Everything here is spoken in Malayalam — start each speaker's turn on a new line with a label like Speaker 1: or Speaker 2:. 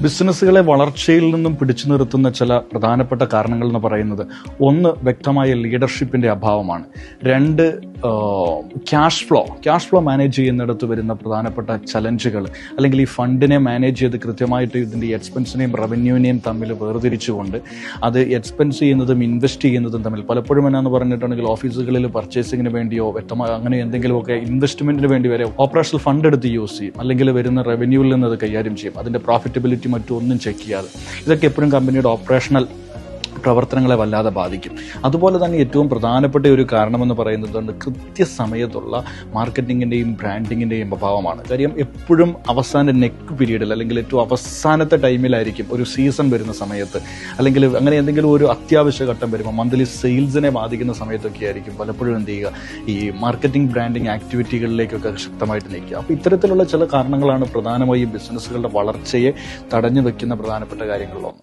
Speaker 1: ബിസിനസ്സുകളെ വളർച്ചയിൽ നിന്നും പിടിച്ചു നിർത്തുന്ന ചില പ്രധാനപ്പെട്ട കാരണങ്ങൾ എന്ന് പറയുന്നത്, ഒന്ന് വ്യക്തമായ ലീഡർഷിപ്പിന്റെ അഭാവമാണ്. രണ്ട്, ക്യാഷ് ഫ്ലോ മാനേജ് ചെയ്യുന്നിടത്ത് വരുന്ന പ്രധാനപ്പെട്ട ചലഞ്ചുകൾ, അല്ലെങ്കിൽ ഈ ഫണ്ടിനെ മാനേജ് ചെയ്ത് കൃത്യമായിട്ട് ഇതിൻ്റെ എക്സ്പെൻസിനെയും റവന്യൂവിനെയും തമ്മിൽ വേർതിരിച്ചുകൊണ്ട് അത് എക്സ്പെൻസ് ചെയ്യുന്നതും ഇൻവെസ്റ്റ് ചെയ്യുന്നതും തമ്മിൽ പലപ്പോഴും എന്നാന്ന് പറഞ്ഞിട്ടുണ്ടെങ്കിൽ ഓഫീസുകളിൽ പർച്ചേസിങ്ങിന് വേണ്ടിയോ വ്യക്തമായ അങ്ങനെ എന്തെങ്കിലുമൊക്കെ ഇൻവെസ്റ്റ്മെന്റിന് വേണ്ടി വരെ ഓപ്പറേഷണൽ ഫണ്ട് എടുത്ത് യൂസ് ചെയ്യും, അല്ലെങ്കിൽ വരുന്ന റവന്യൂവിൽ നിന്ന് അത് കൈകാര്യം ചെയ്യും. അതിൻ്റെ പ്രോഫിറ്റബിലിറ്റി മറ്റൊന്നും ചെക്ക് ചെയ്യാതെ. ഇതൊക്കെ എപ്പോഴും കമ്പനിയുടെ ഓപ്പറേഷണൽ പ്രവർത്തനങ്ങളെ വല്ലാതെ ബാധിക്കും. അതുപോലെ തന്നെ ഏറ്റവും പ്രധാനപ്പെട്ട ഒരു കാരണമെന്ന് പറയുന്നത് കൃത്യസമയത്തുള്ള മാർക്കറ്റിങ്ങിൻ്റെയും ബ്രാൻഡിങ്ങിൻ്റെയും അഭാവമാണ്. കാര്യം എപ്പോഴും അവസാന നെക്ക് പീരീഡിൽ, അല്ലെങ്കിൽ ഏറ്റവും അവസാനത്തെ ടൈമിലായിരിക്കും, ഒരു സീസൺ വരുന്ന സമയത്ത്, അല്ലെങ്കിൽ അങ്ങനെ എന്തെങ്കിലും ഒരു അത്യാവശ്യ ഘട്ടം വരുമ്പോൾ മന്ത്ലി സെയിൽസിനെ ബാധിക്കുന്ന സമയത്തൊക്കെ ആയിരിക്കും പലപ്പോഴും എന്ത് ചെയ്യുക, ഈ മാർക്കറ്റിംഗ് ബ്രാൻഡിങ് ആക്ടിവിറ്റികളിലേക്കൊക്കെ ശക്തമായിട്ട് നയിക്കുക. അപ്പോൾ ഇത്തരത്തിലുള്ള ചില കാരണങ്ങളാണ് പ്രധാനമായും ബിസിനസ്സുകളുടെ വളർച്ചയെ തടഞ്ഞു വെക്കുന്ന പ്രധാനപ്പെട്ട കാര്യങ്ങളിലൊന്ന്.